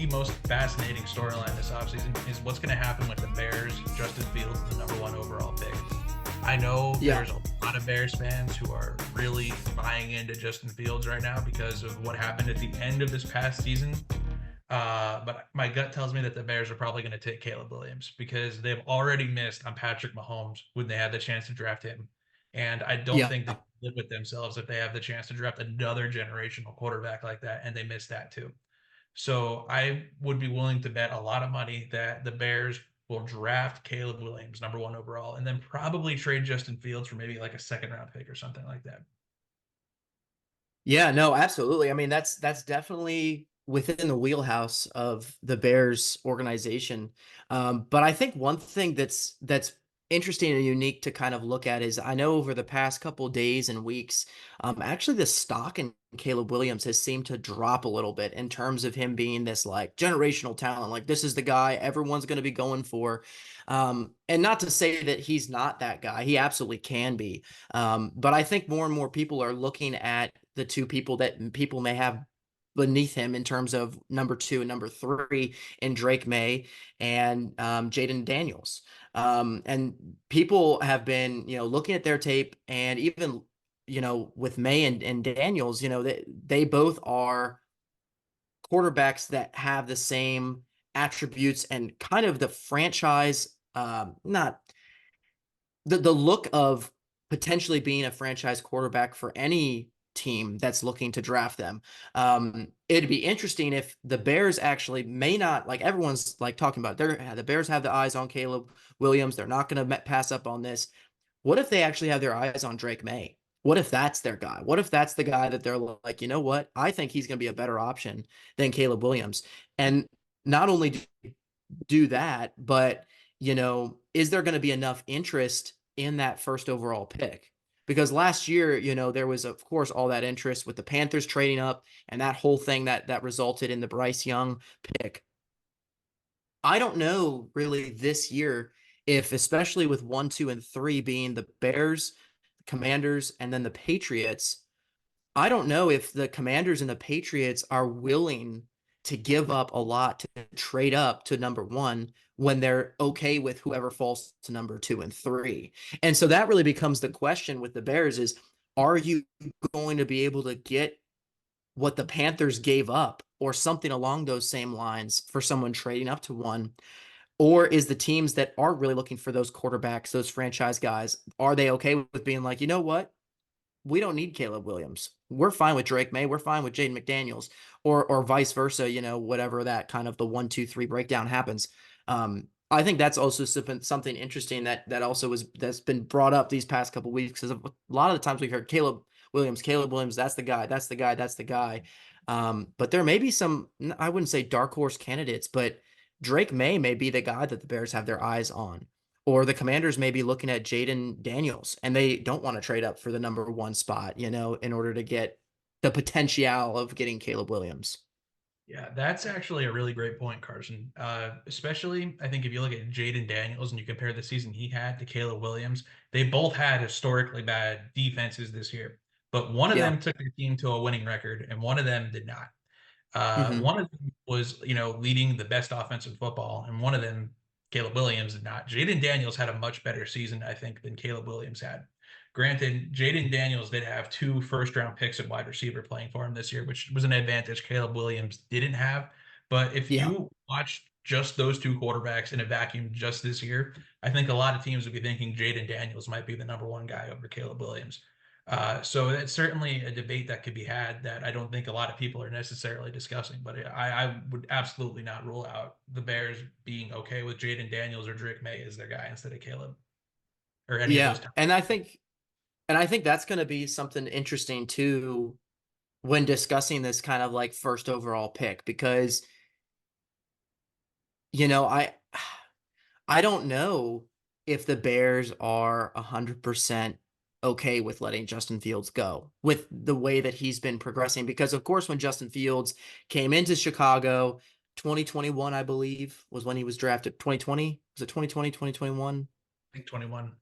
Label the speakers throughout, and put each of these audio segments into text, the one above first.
Speaker 1: the most fascinating storyline this offseason is what's going to happen with the Bears, Justin Fields, the number one overall pick. I know
Speaker 2: Yeah.
Speaker 1: there's a lot of Bears fans who are really buying into Justin Fields right now because of what happened at the end of this past season. But my gut tells me that the Bears are probably going to take Caleb Williams because they've already missed on Patrick Mahomes when they had the chance to draft him. And I don't
Speaker 2: Yeah.
Speaker 1: think they live with themselves if they have the chance to draft another generational quarterback like that and they miss that too. So I would be willing to bet a lot of money that the Bears will draft Caleb Williams, number one overall, and then probably trade Justin Fields for maybe like a second round pick or something like that.
Speaker 2: Yeah, no, absolutely. I mean, that's definitely within the wheelhouse of the Bears organization. But I think one thing that's interesting and unique to kind of look at is I know over the past couple days and weeks, actually the stock in Caleb Williams has seemed to drop a little bit in terms of him being this like generational talent. Like this is the guy everyone's going to be going for. And not to say that he's not that guy, he absolutely can be. But I think more and more people are looking at the two people that people may have beneath him in terms of number two and number three in Drake May and Jaden Daniels. And people have been, looking at their tape and even, with May and Daniels, they both are quarterbacks that have the same attributes and kind of the franchise, not the look of potentially being a franchise quarterback for any team that's looking to draft them. It'd be interesting if the Bears actually may not, like everyone's like talking about, the Bears have the eyes on Caleb Williams. They're not going to pass up on this. What if they actually have their eyes on Drake May? What if that's their guy? What if that's the guy that they're like, you know what? I think he's going to be a better option than Caleb Williams. And not only do that, but is there going to be enough interest in that first overall pick? Because last year, there was of course all that interest with the Panthers trading up and that whole thing that resulted in the Bryce Young pick. I don't know really this year if, especially with one, two, and three being the Bears, the Commanders, and then the Patriots, I don't know if the Commanders and the Patriots are willing to give up a lot to trade up to number one when they're okay with whoever falls to number two and three. And so that really becomes the question with the Bears is, are you going to be able to get what the Panthers gave up or something along those same lines for someone trading up to one? Or is the teams that are really looking for those quarterbacks, those franchise guys, are they okay with being like, you know what? We don't need Caleb Williams. We're fine with Drake May. We're fine with Jaden McDaniels, or vice versa. Whatever that kind of the 1, 2, 3 breakdown happens. I think that's also something interesting that also that's been brought up these past couple of weeks because a lot of the times we've heard Caleb Williams, that's the guy, that's the guy, that's the guy. But there may be some, I wouldn't say dark horse candidates, but Drake may be the guy that the Bears have their eyes on. Or the Commanders may be looking at Jaden Daniels and they don't want to trade up for the number one spot, in order to get the potential of getting Caleb Williams.
Speaker 1: Yeah, that's actually a really great point, Carson. Especially, I think if you look at Jaden Daniels and you compare the season he had to Caleb Williams, they both had historically bad defenses this year. But one of
Speaker 2: Yeah.
Speaker 1: them took their team to a winning record, and one of them did not.
Speaker 2: Hmm.
Speaker 1: One of them was, leading the best offense in football, and one of them, Caleb Williams, did not. Jaden Daniels had a much better season, I think, than Caleb Williams had. Granted, Jaden Daniels did have two first round picks at wide receiver playing for him this year, which was an advantage Caleb Williams didn't have. But if
Speaker 2: Yeah.
Speaker 1: you watch just those two quarterbacks in a vacuum just this year, I think a lot of teams would be thinking Jaden Daniels might be the number one guy over Caleb Williams. So that's certainly a debate that could be had that I don't think a lot of people are necessarily discussing. But I would absolutely not rule out the Bears being okay with Jaden Daniels or Drake May as their guy instead of Caleb or any of those.
Speaker 2: Yeah. And I think that's going to be something interesting too when discussing this kind of like first overall pick because you know, I I don't know if the Bears are 100% okay with letting Justin Fields go with the way that he's been progressing. Because, of course, when Justin Fields came into Chicago, 2021, I believe, was when he was drafted. 2020? Was it 2020, 2021?
Speaker 1: I think 21.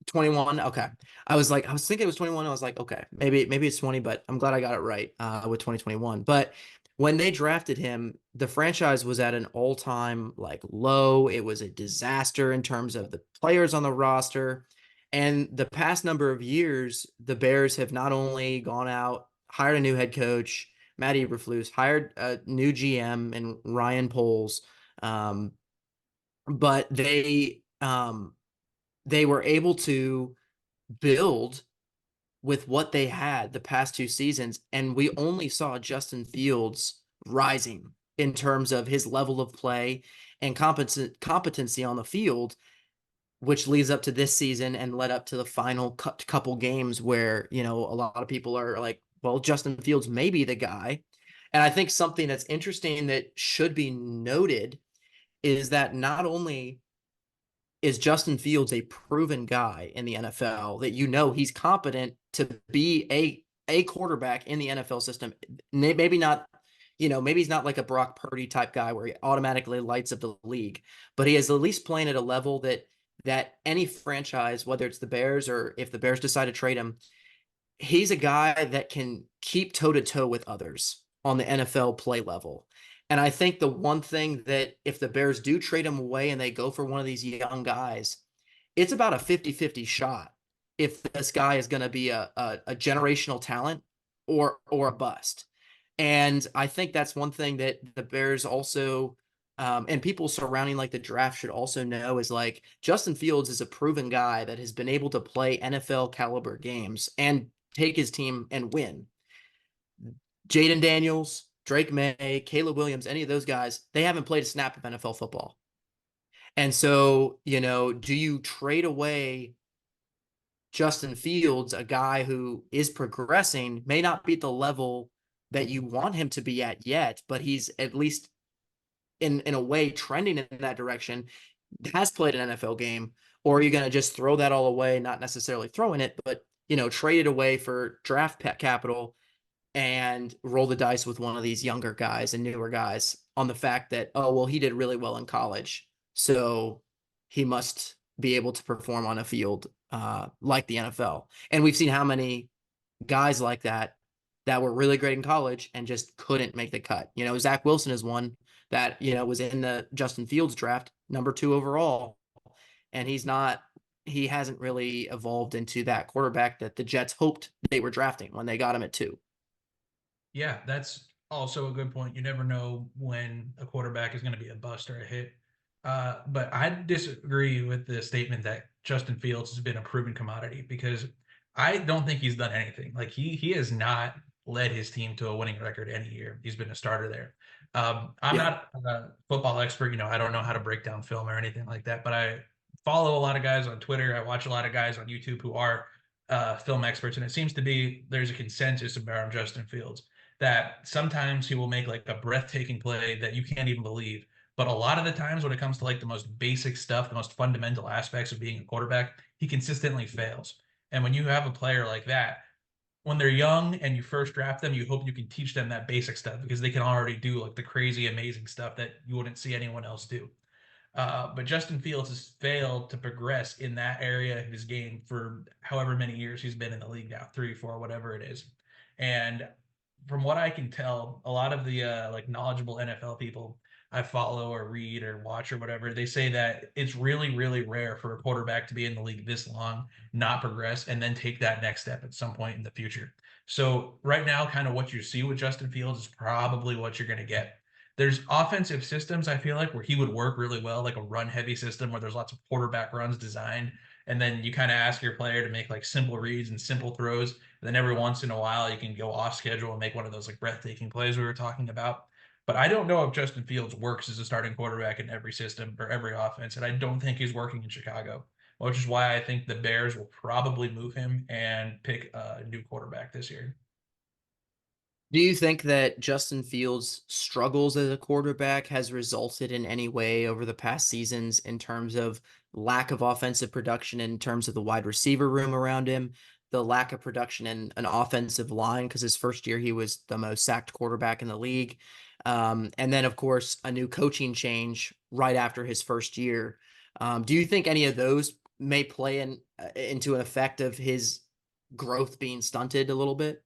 Speaker 2: 21. Okay. I was thinking it was 21. I was like, okay, maybe it's 20, but I'm glad I got it right with 2021. But when they drafted him, the franchise was at an all-time like low. It was a disaster in terms of the players on the roster. And the past number of years, the Bears have not only gone out, hired a new head coach, Matt Eberflus, hired a new GM and Ryan Poles, um, but they were able to build with what they had the past two seasons, and we only saw Justin Fields rising in terms of his level of play and competency on the field, which leads up to this season and led up to the final couple games where, you know, a lot of people are like, well, Justin Fields may be the guy. And I think something that's interesting that should be noted is that not only is Justin Fields a proven guy in the NFL, that you know he's competent to be a quarterback in the NFL system. Maybe not, you know, maybe he's not like a Brock Purdy type guy where he automatically lights up the league, but he is at least playing at a level that any franchise, whether it's the Bears or if the Bears decide to trade him, he's a guy that can keep toe to toe with others on the NFL play level. And I think the one thing that if the Bears do trade him away and they go for one of these young guys, it's about a 50-50 shot if this guy is going to be a generational talent or a bust. And I think that's one thing that the Bears also and people surrounding like the draft should also know is like Justin Fields is a proven guy that has been able to play NFL caliber games and take his team and win. Jaden Daniels, Drake May, Caleb Williams, any of those guys, they haven't played a snap of NFL football. And so, you know, do you trade away Justin Fields, a guy who is progressing, may not be at the level that you want him to be at yet, but he's at least in a way trending in that direction, has played an NFL game, or are you going to just throw that all away, not necessarily throwing it, but you know, trade it away for draft capital and roll the dice with one of these younger guys and newer guys on the fact that, oh, well, he did really well in college, so he must be able to perform on a field like the NFL. And we've seen how many guys like that were really great in college and just couldn't make the cut. You know, Zach Wilson is one that, you know, was in the Justin Fields draft, number 2 overall. And he hasn't really evolved into that quarterback that the Jets hoped they were drafting when they got him at 2.
Speaker 1: Yeah, that's also a good point. You never know when a quarterback is going to be a bust or a hit. But I disagree with the statement that Justin Fields has been a proven commodity because I don't think he's done anything. Like he has not led his team to a winning record any year. He's been a starter there. I'm
Speaker 2: Yeah.
Speaker 1: not a football expert. You know, I don't know how to break down film or anything like that. But I follow a lot of guys on Twitter. I watch a lot of guys on YouTube who are film experts, and it seems to be there's a consensus about Justin Fields that sometimes he will make like a breathtaking play that you can't even believe. But a lot of the times when it comes to like the most basic stuff, the most fundamental aspects of being a quarterback, he consistently fails. And when you have a player like that, when they're young and you first draft them, you hope you can teach them that basic stuff because they can already do like the crazy, amazing stuff that you wouldn't see anyone else do. But Justin Fields has failed to progress in that area of his game for however many years he's been in the league now, 3, 4, whatever it is. And from what I can tell, a lot of the like knowledgeable NFL people I follow or read or watch or whatever, they say that it's really, really rare for a quarterback to be in the league this long, not progress, and then take that next step at some point in the future. So right now, kind of what you see with Justin Fields is probably what you're going to get. There's offensive systems I feel like where he would work really well, like a run heavy system where there's lots of quarterback runs designed. And then you kind of ask your player to make like simple reads and simple throws. And then every once in a while you can go off schedule and make one of those like breathtaking plays we were talking about. But I don't know if Justin Fields works as a starting quarterback in every system or every offense. And I don't think he's working in Chicago, which is why I think the Bears will probably move him and pick a new quarterback this year.
Speaker 2: Do you think that Justin Fields' struggles as a quarterback has resulted in any way over the past seasons in terms of lack of offensive production, in terms of the wide receiver room around him, the lack of production in an offensive line? Because his first year, he was the most sacked quarterback in the league. And then, of course, a new coaching change right after his first year. Do you think any of those may play into an effect of his growth being stunted a little bit?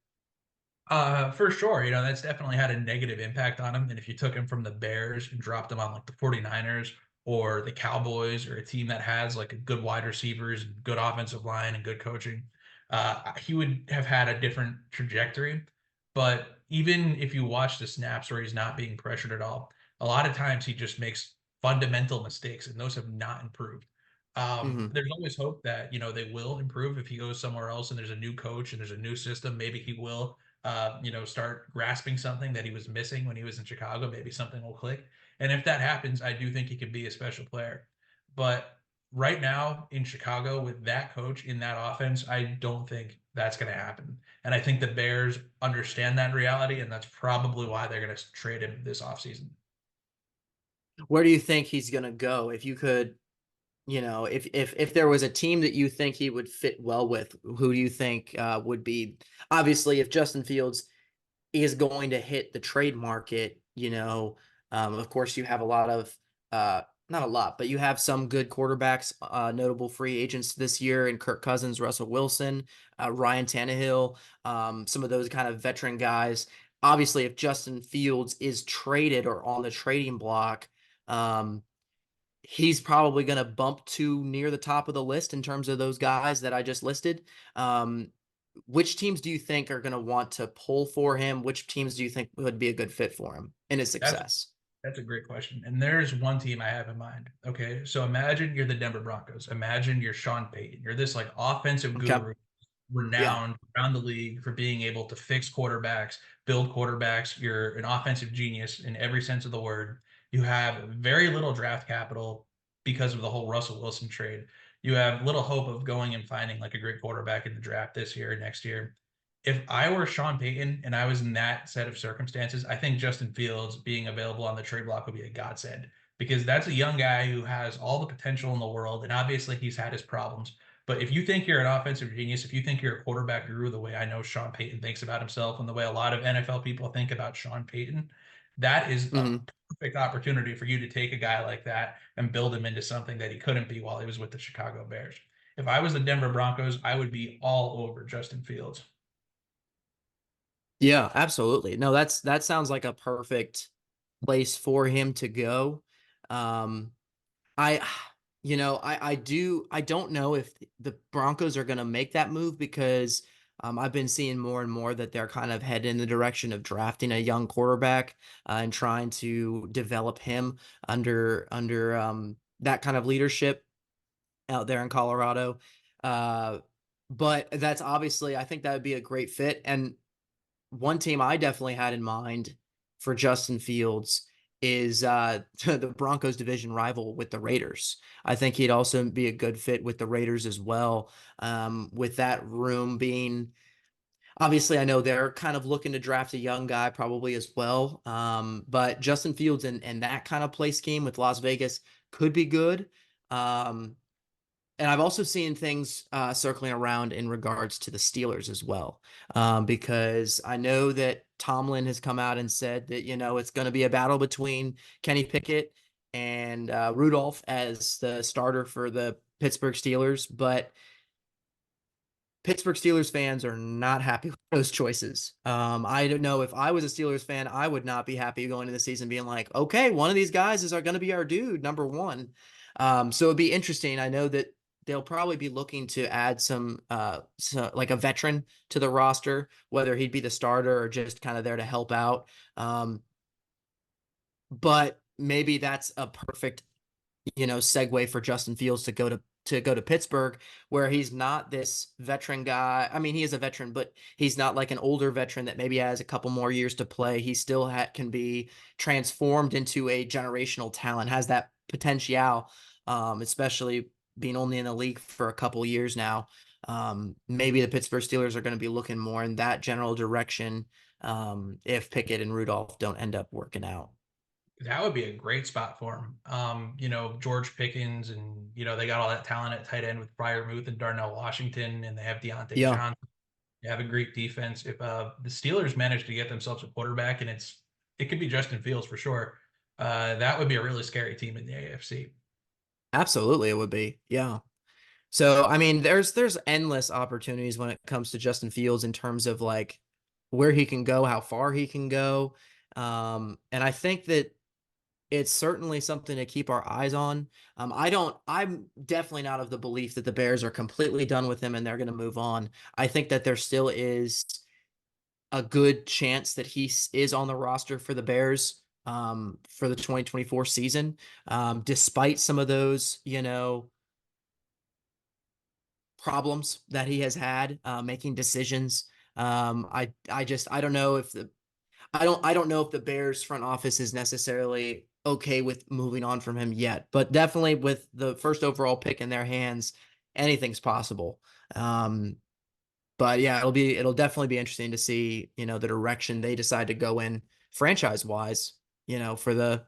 Speaker 1: For sure. That's definitely had a negative impact on him. And if you took him from the Bears and dropped him on like the 49ers or the Cowboys or a team that has like a good wide receivers and good offensive line and good coaching, he would have had a different trajectory. But even if you watch the snaps where he's not being pressured at all, a lot of times he just makes fundamental mistakes and those have not improved.
Speaker 2: Hmm.
Speaker 1: There's always hope that, they will improve if he goes somewhere else and there's a new coach and there's a new system. Maybe he will start grasping something that he was missing when he was in Chicago. Maybe something will click. And if that happens, I do think he could be a special player. But right now in Chicago with that coach in that offense, I don't think that's going to happen. And I think the Bears understand that reality, and that's probably why they're going to trade him this offseason.
Speaker 2: Where do you think he's going to go? If you could, if there was a team that you think he would fit well with, who do you think would be? Obviously, if Justin Fields is going to hit the trade market, of course, you have a lot of, not a lot, but you have some good quarterbacks, notable free agents this year, and Kirk Cousins, Russell Wilson, Ryan Tannehill, some of those kind of veteran guys. Obviously, if Justin Fields is traded or on the trading block, um, he's probably going to bump to near the top of the list in terms of those guys that I just listed. Um, which teams do you think are going to want to pull for him? Which teams do you think would be a good fit for him and his
Speaker 1: That's
Speaker 2: success?
Speaker 1: That's a great question. And there's one team I have in mind. Okay. So imagine you're the Denver Broncos. Imagine you're Sean Payton. You're this like offensive
Speaker 2: Okay.
Speaker 1: guru,
Speaker 2: Yeah.
Speaker 1: renowned around the league for being able to fix quarterbacks, build quarterbacks. You're an offensive genius in every sense of the word. You have very little draft capital because of the whole Russell Wilson trade. You have little hope of going and finding like a great quarterback in the draft this year or next year. If I were Sean Payton and I was in that set of circumstances, I think Justin Fields being available on the trade block would be a godsend because that's a young guy who has all the potential in the world. And obviously, he's had his problems. But if you think you're an offensive genius, if you think you're a quarterback guru, the way I know Sean Payton thinks about himself and the way a lot of NFL people think about Sean Payton, that is a
Speaker 2: Hmm.
Speaker 1: perfect opportunity for you to take a guy like that and build him into something that he couldn't be while he was with the Chicago Bears. If I was the Denver Broncos, I would be all over Justin Fields.
Speaker 2: Yeah, absolutely. No, that sounds like a perfect place for him to go. Um, I, I don't know if the Broncos are going to make that move because I've been seeing more and more that they're kind of heading in the direction of drafting a young quarterback and trying to develop him under that kind of leadership out there in Colorado. Uh, but that's obviously, I think that would be a great fit. And one team I definitely had in mind for Justin Fields is the Broncos division rival with the Raiders. I think he'd also be a good fit with the Raiders as well. With that room being obviously, I know they're kind of looking to draft a young guy probably as well. But Justin Fields and that kind of play scheme with Las Vegas could be good. Um, and I've also seen things circling around in regards to the Steelers as well, because I know that Tomlin has come out and said that, it's going to be a battle between Kenny Pickett and Rudolph as the starter for the Pittsburgh Steelers. But Pittsburgh Steelers fans are not happy with those choices. I don't know if I was a Steelers fan, I would not be happy going into the season being like, okay, one of these guys is going to be our dude, number one. So it'd be interesting. I know that they'll probably be looking to add like a veteran to the roster, whether he'd be the starter or just kind of there to help out. But maybe that's a perfect segue for Justin Fields to go to Pittsburgh, where he's not this veteran guy. I mean, he is a veteran, but he's not like an older veteran that maybe has a couple more years to play. He still can be transformed into a generational talent, has that potential, especially being only in the league for a couple years now. Maybe the Pittsburgh Steelers are going to be looking more in that general direction if Pickett and Rudolph don't end up working out.
Speaker 1: That would be a great spot for him. George Pickens, and they got all that talent at tight end with Muth and Darnell Washington, and they have Deontay
Speaker 2: Yeah.
Speaker 1: Johnson. They have a great defense. If the Steelers manage to get themselves a quarterback, and it could be Justin Fields for sure, that would be a really scary team in the AFC.
Speaker 2: Absolutely, it would be. Yeah. So, I mean, there's endless opportunities when it comes to Justin Fields in terms of like where he can go, how far he can go. And I think that it's certainly something to keep our eyes on. I'm definitely not of the belief that the Bears are completely done with him and they're going to move on. I think that there still is a good chance that he is on the roster for the Bears for the 2024 season, despite some of those, problems that he has had making decisions. I don't know if I don't know if the Bears front office is necessarily okay with moving on from him yet, but definitely with the first overall pick in their hands, anything's possible. Um, but yeah, it'll definitely be interesting to see, the direction they decide to go in franchise wise, for the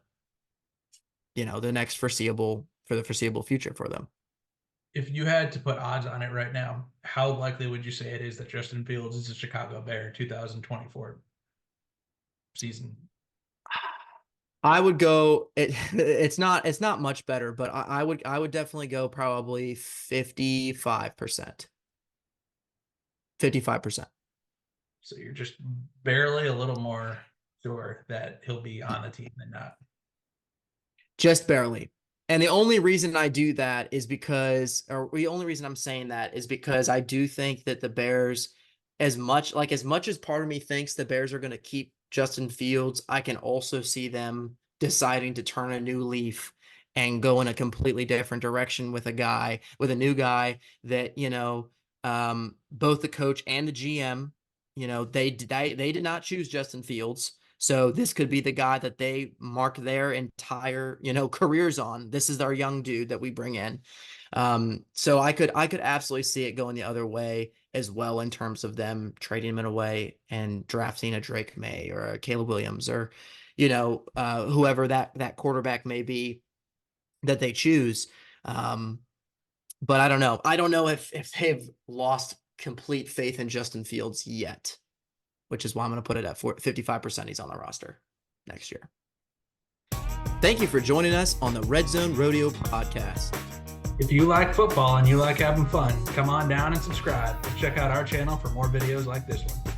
Speaker 2: next foreseeable future for them.
Speaker 1: If you had to put odds on it right now, how likely would you say it is that Justin Fields is a Chicago Bear 2024 season?
Speaker 2: I would go it's not much better, but I would definitely go probably 55%. 55%.
Speaker 1: So you're just barely a little more sure that he'll be on the team than not.
Speaker 2: Just barely. And the only reason I do that is or the only reason I'm saying that is because I do think that the Bears, as much as part of me thinks the Bears are going to keep Justin Fields, I can also see them deciding to turn a new leaf and go in a completely different direction with a new guy that, both the coach and the GM, they did not choose Justin Fields. So this could be the guy that they mark their entire, careers on. This is our young dude that we bring in. So I could absolutely see it going the other way as well in terms of them trading him away and drafting a Drake May or a Caleb Williams or, whoever that quarterback may be that they choose. But I don't know. I don't know if they've lost complete faith in Justin Fields yet, which is why I'm going to put it at 55% he's on the roster next year. Thank you for joining us on the Redzone Rodeo podcast.
Speaker 1: If you like football and you like having fun, come on down and subscribe. Check out our channel for more videos like this one.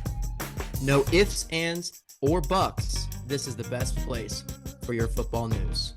Speaker 2: No ifs, ands, or buts. This is the best place for your football news.